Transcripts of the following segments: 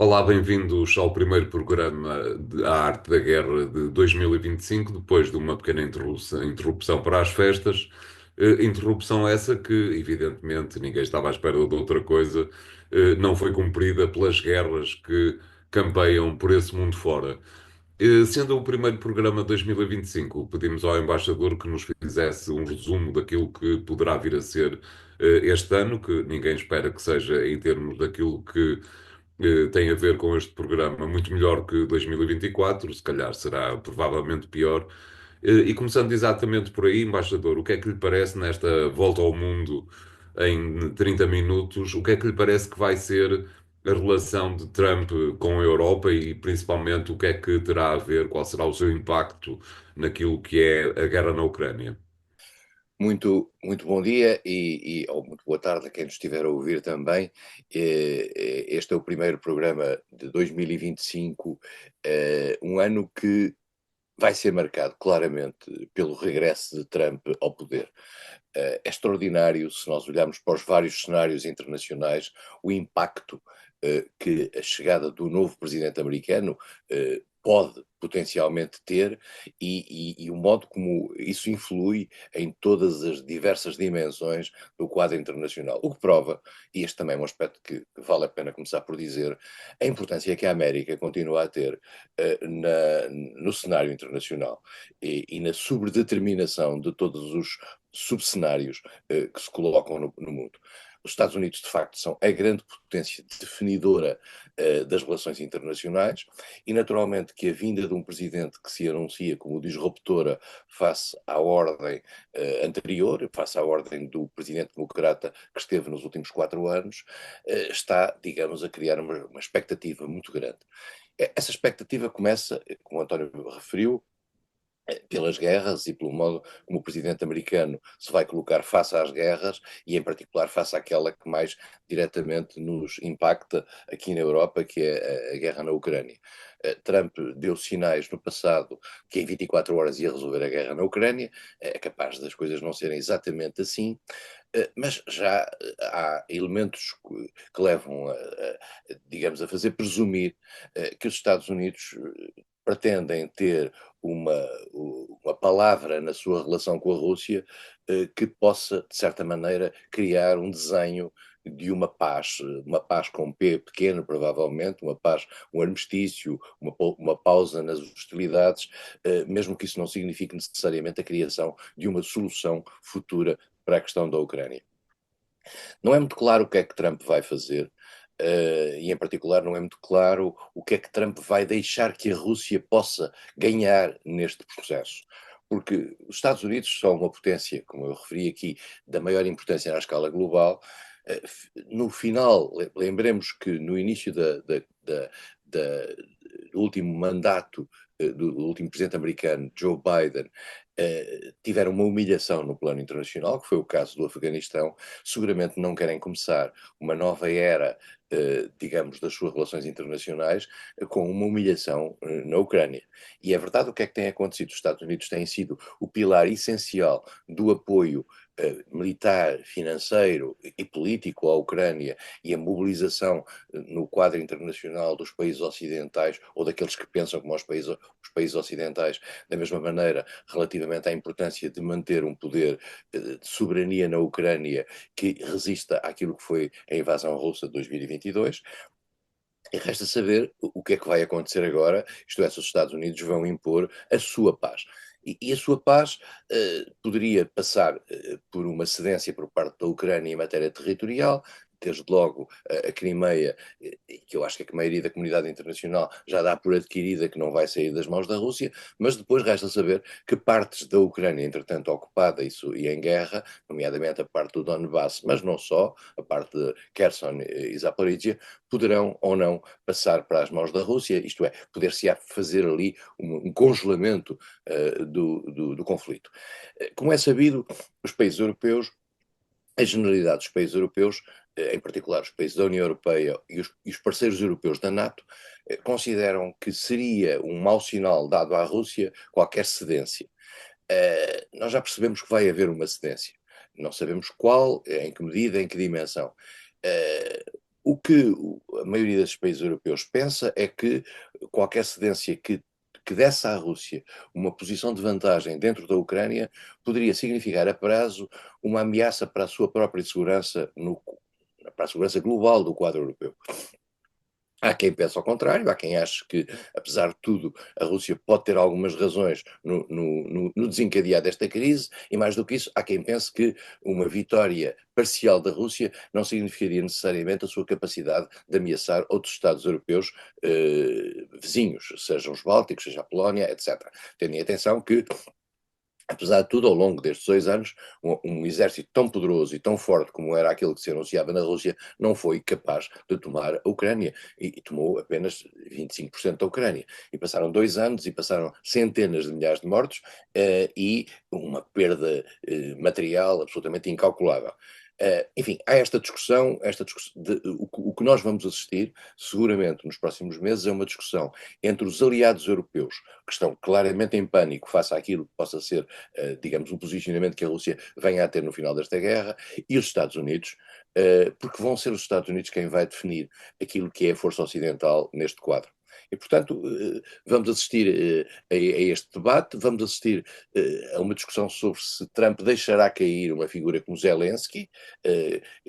Olá, bem-vindos ao primeiro programa de A Arte da Guerra de 2025, depois de uma pequena interrupção para as festas. Interrupção essa que, evidentemente, ninguém estava à espera de outra coisa, não foi cumprida pelas guerras que campeiam por esse mundo fora. Sendo o primeiro programa de 2025, pedimos ao embaixador que nos fizesse um resumo daquilo que poderá vir a ser este ano, que ninguém espera que seja em termos daquilo que tem a ver com este programa muito melhor que 2024, se calhar será provavelmente pior. E começando exatamente por aí, embaixador, o que é que lhe parece nesta volta ao mundo em 30 minutos? O que é que lhe parece que vai ser a relação de Trump com a Europa e principalmente o que é que terá a ver, qual será o seu impacto naquilo que é a guerra na Ucrânia? Muito bom dia ou muito boa tarde a quem nos estiver a ouvir também. Este é o primeiro programa de 2025, um ano que vai ser marcado claramente pelo regresso de Trump ao poder. É extraordinário se nós olharmos para os vários cenários internacionais, o impacto que a chegada do novo presidente americano pode potencialmente ter e o modo como isso influi em todas as diversas dimensões do quadro internacional. O que prova, e este também é um aspecto que vale a pena começar por dizer, a importância que a América continua a ter no cenário internacional e na sobredeterminação de todos os subcenários que se colocam no mundo. Os Estados Unidos, de facto, são a grande potência definidora das relações internacionais e, naturalmente, que a vinda de um presidente que se anuncia como disruptora face à ordem anterior, face à ordem do presidente democrata que esteve nos últimos 4 anos, está, digamos, a criar uma expectativa muito grande. Essa expectativa começa, como o António referiu, pelas guerras e pelo modo como o presidente americano se vai colocar face às guerras e, em particular, face àquela que mais diretamente nos impacta aqui na Europa, que é a guerra na Ucrânia. Trump deu sinais no passado que em 24 horas ia resolver a guerra na Ucrânia, é capaz das coisas não serem exatamente assim, mas já há elementos que levam, digamos, a fazer presumir que os Estados Unidos pretendem ter uma, uma palavra na sua relação com a Rússia que possa, de certa maneira, criar um desenho de uma paz com P pequeno, provavelmente, uma paz, um armistício, uma pausa nas hostilidades, mesmo que isso não signifique necessariamente a criação de uma solução futura para a questão da Ucrânia. Não é muito claro o que é que Trump vai fazer, e em particular não é muito claro o que é que Trump vai deixar que a Rússia possa ganhar neste processo. Porque os Estados Unidos são uma potência, como eu referi aqui, da maior importância na escala global. No final, lembremos que no início da- do último mandato do último presidente americano, Joe Biden, tiveram uma humilhação no plano internacional, que foi o caso do Afeganistão. Seguramente não querem começar uma nova era, digamos, das suas relações internacionais com uma humilhação na Ucrânia. E é verdade o que é que tem acontecido. Os Estados Unidos têm sido o pilar essencial do apoio militar, financeiro e político à Ucrânia e a mobilização no quadro internacional dos países ocidentais ou daqueles que pensam como os países ocidentais, da mesma maneira, relativamente à importância de manter um poder de soberania na Ucrânia que resista àquilo que foi a invasão russa de 2022. E resta saber o que é que vai acontecer agora, isto é, se os Estados Unidos vão impor a sua paz. E a sua paz poderia passar por uma cedência por parte da Ucrânia em matéria territorial, desde logo a Crimeia, que eu acho que a maioria da comunidade internacional já dá por adquirida que não vai sair das mãos da Rússia, mas depois resta saber que partes da Ucrânia, entretanto ocupada e em guerra, nomeadamente a parte do Donbass, mas não só, a parte de Kherson e Zaporizhia, poderão ou não passar para as mãos da Rússia, isto é, poder-se-á fazer ali um congelamento do conflito. Como é sabido, os países europeus, a generalidade dos países europeus, em particular os países da União Europeia e os parceiros europeus da NATO, consideram que seria um mau sinal dado à Rússia qualquer cedência. Nós já percebemos que vai haver uma cedência. Não sabemos qual, em que medida, em que dimensão. O que a maioria desses países europeus pensa é que qualquer cedência que desse à Rússia uma posição de vantagem dentro da Ucrânia poderia significar a prazo uma ameaça para a sua própria segurança, para a segurança global do quadro europeu. Há quem pense ao contrário, há quem ache que, apesar de tudo, a Rússia pode ter algumas razões no desencadear desta crise, e mais do que isso, há quem pense que uma vitória parcial da Rússia não significaria necessariamente a sua capacidade de ameaçar outros Estados europeus vizinhos, sejam os Bálticos, seja a Polónia, etc. Tendo em atenção que, apesar de tudo, ao longo destes 2 anos, um exército tão poderoso e tão forte como era aquele que se anunciava na Rússia, não foi capaz de tomar a Ucrânia e tomou apenas 25% da Ucrânia. E passaram 2 anos e passaram centenas de milhares de mortos e uma perda material absolutamente incalculável. Enfim, há o que nós vamos assistir, seguramente nos próximos meses, é uma discussão entre os aliados europeus, que estão claramente em pânico face àquilo que possa ser digamos, o posicionamento que a Rússia venha a ter no final desta guerra, e os Estados Unidos, porque vão ser os Estados Unidos quem vai definir aquilo que é a força ocidental neste quadro. E, portanto, vamos assistir a este debate, vamos assistir a uma discussão sobre se Trump deixará cair uma figura como Zelensky,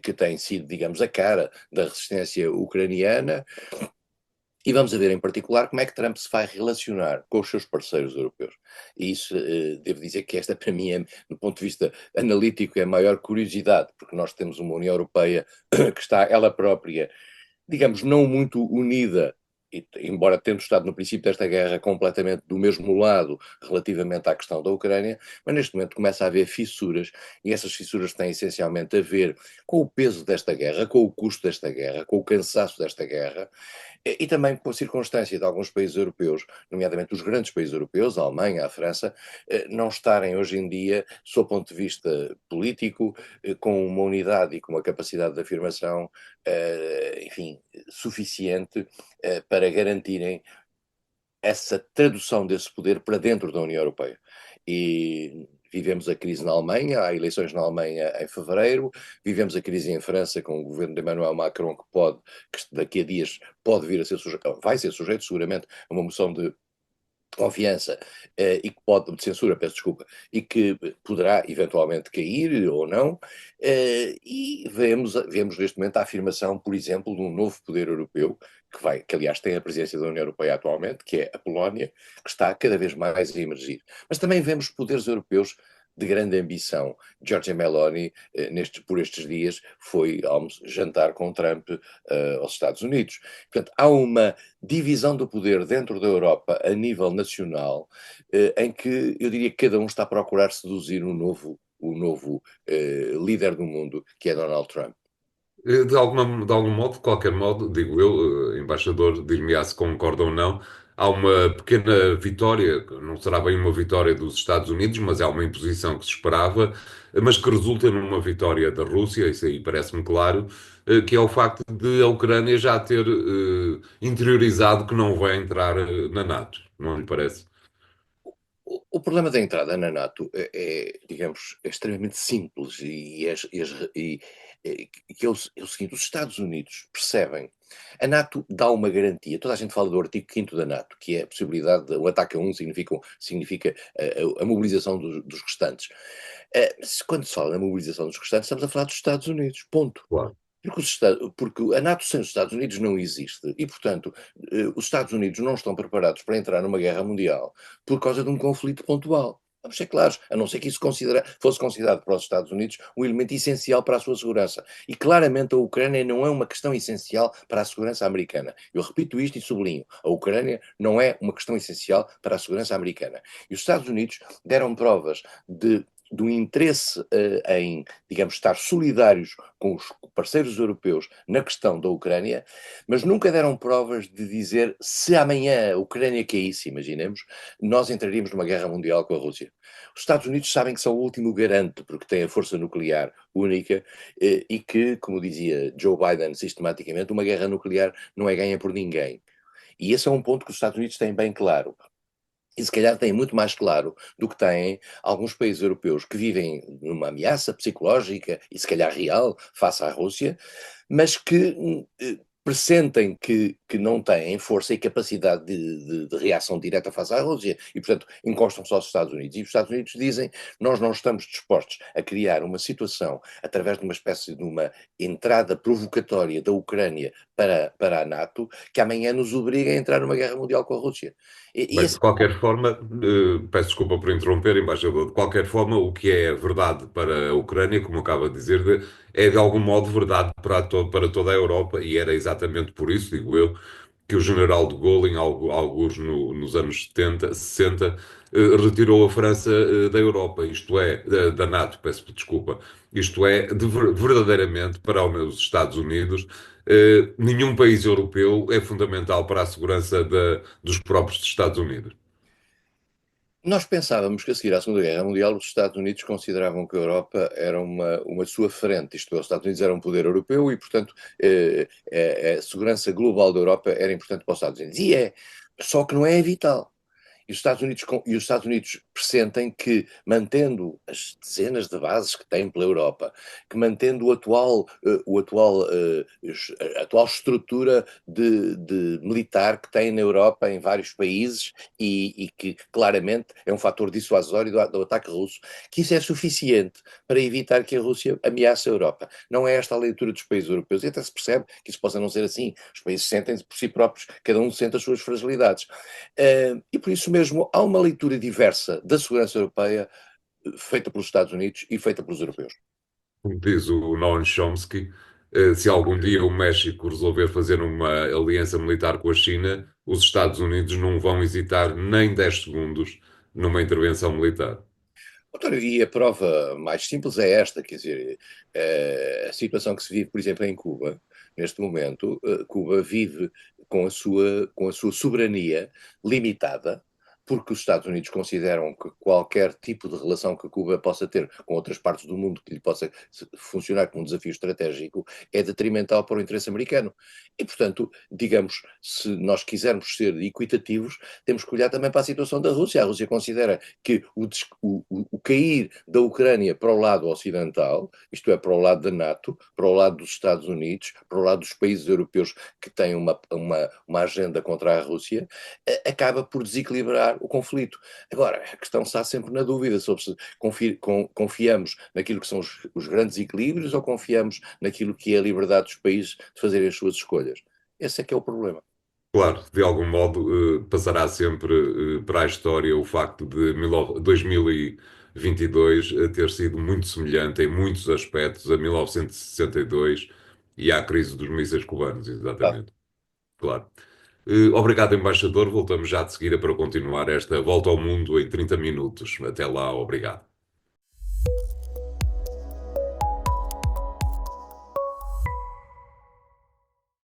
que tem sido, digamos, a cara da resistência ucraniana, e vamos a ver em particular como é que Trump se vai relacionar com os seus parceiros europeus. E isso, devo dizer que esta, para mim, do ponto de vista analítico, é a maior curiosidade, porque nós temos uma União Europeia que está ela própria, digamos, não muito unida, embora tendo estado no princípio desta guerra completamente do mesmo lado relativamente à questão da Ucrânia, mas neste momento começa a haver fissuras, e essas fissuras têm essencialmente a ver com o peso desta guerra, com o custo desta guerra, com o cansaço desta guerra, e também com a circunstância de alguns países europeus, nomeadamente os grandes países europeus, a Alemanha, a França, não estarem hoje em dia, sob o ponto de vista político, com uma unidade e com uma capacidade de afirmação, enfim, suficiente para garantirem essa tradução desse poder para dentro da União Europeia. E vivemos a crise na Alemanha, há eleições na Alemanha em fevereiro, vivemos a crise em França com o governo de Emmanuel Macron que daqui a dias pode vir a ser sujeito, vai ser sujeito seguramente a uma moção de confiança e que pode, de censura, peço desculpa, e que poderá eventualmente cair ou não, e vemos neste momento a afirmação, por exemplo, de um novo poder europeu, que aliás tem a presidência da União Europeia atualmente, que é a Polónia, que está cada vez mais a emergir. Mas também vemos poderes europeus de grande ambição. Giorgia Meloni, por estes dias, foi jantar com Trump aos Estados Unidos. Portanto, há uma divisão do poder dentro da Europa a nível nacional, em que eu diria que cada um está a procurar seduzir o novo líder do mundo, que é Donald Trump. De algum modo, de qualquer modo, digo eu, embaixador, dir-me-á se concorda ou não, há uma pequena vitória, que não será bem uma vitória dos Estados Unidos, mas é uma imposição que se esperava, mas que resulta numa vitória da Rússia, isso aí parece-me claro, que é o facto de a Ucrânia já ter interiorizado que não vai entrar na NATO, não lhe parece? O problema da entrada na NATO digamos, é extremamente simples que é o seguinte: os Estados Unidos percebem, a NATO dá uma garantia, toda a gente fala do artigo 5º da NATO, que é a possibilidade de um ataque a um significa a mobilização dos restantes. Quando se fala na mobilização dos restantes, estamos a falar dos Estados Unidos, ponto. Claro. Porque a NATO sem os Estados Unidos não existe e, portanto, os Estados Unidos não estão preparados para entrar numa guerra mundial por causa de um conflito pontual. Vamos ser claros, a não ser que isso fosse considerado para os Estados Unidos um elemento essencial para a sua segurança. E claramente a Ucrânia não é uma questão essencial para a segurança americana. Eu repito isto e sublinho: a Ucrânia não é uma questão essencial para a segurança americana. E os Estados Unidos deram provas do interesse em, digamos, estar solidários com os parceiros europeus na questão da Ucrânia, mas nunca deram provas de dizer: se amanhã a Ucrânia caísse, imaginemos, nós entraríamos numa guerra mundial com a Rússia. Os Estados Unidos sabem que são o último garante, porque têm a força nuclear única e que, como dizia Joe Biden sistematicamente, uma guerra nuclear não é ganha por ninguém. E esse é um ponto que os Estados Unidos têm bem claro. E se calhar têm muito mais claro do que têm alguns países europeus que vivem numa ameaça psicológica e se calhar real face à Rússia, mas que pressentem que não têm força e capacidade de reação direta face à Rússia e, portanto, encostam-se aos Estados Unidos. E os Estados Unidos dizem: nós não estamos dispostos a criar uma situação através de uma espécie de uma entrada provocatória da Ucrânia para a NATO que amanhã nos obriga a entrar numa guerra mundial com a Rússia. E Bem, de esse, qualquer forma, peço desculpa por interromper, embaixador. De qualquer forma, o que é verdade para a Ucrânia, como acaba de dizer, é de algum modo verdade para toda a Europa, e era exatamente por isso, digo eu, que o general de Gaulle, alguns nos anos 70, 60, retirou a França da Europa, isto é, da NATO, peço desculpa, isto é, verdadeiramente para os Estados Unidos. Nenhum país europeu é fundamental para a segurança dos próprios Estados Unidos. Nós pensávamos que a seguir à Segunda Guerra Mundial os Estados Unidos consideravam que a Europa era uma sua frente, isto é, os Estados Unidos eram um poder europeu e, portanto, a segurança global da Europa era importante para os Estados Unidos. E é, só que não é vital. E os Estados Unidos pressentem que, mantendo as dezenas de bases que têm pela Europa, que mantendo a atual estrutura de militar que têm na Europa em vários países e que claramente é um fator dissuasório do ataque russo, que isso é suficiente para evitar que a Rússia ameace a Europa. Não é esta a leitura dos países europeus. E até se percebe que isso possa não ser assim. Os países sentem-se por si próprios, cada um sente as suas fragilidades. E por isso mesmo há uma leitura diversa da segurança europeia feita pelos Estados Unidos e feita pelos europeus. Como diz o Noam Chomsky, se algum dia o México resolver fazer uma aliança militar com a China, os Estados Unidos não vão hesitar nem 10 segundos numa intervenção militar. Doutor, e a prova mais simples é esta, quer dizer, a situação que se vive, por exemplo, em Cuba, neste momento, Cuba vive com a sua soberania limitada, porque os Estados Unidos consideram que qualquer tipo de relação que Cuba possa ter com outras partes do mundo que lhe possa funcionar como um desafio estratégico é detrimental para o interesse americano. E, portanto, digamos, se nós quisermos ser equitativos, temos que olhar também para a situação da Rússia. A Rússia considera que o cair da Ucrânia para o lado ocidental, isto é, para o lado da NATO, para o lado dos Estados Unidos, para o lado dos países europeus que têm uma agenda contra a Rússia, acaba por desequilibrar o conflito. Agora, a questão está sempre na dúvida sobre se confiamos naquilo que são os grandes equilíbrios ou confiamos naquilo que é a liberdade dos países de fazerem as suas escolhas. Esse é que é o problema. Claro, de algum modo, passará sempre, para a história o facto de 2022 ter sido muito semelhante em muitos aspectos a 1962 e à crise dos mísseis cubanos, Tá. exatamente. Claro. Obrigado, embaixador. Voltamos já de seguida para continuar esta volta ao mundo em 30 minutos. Até lá, obrigado.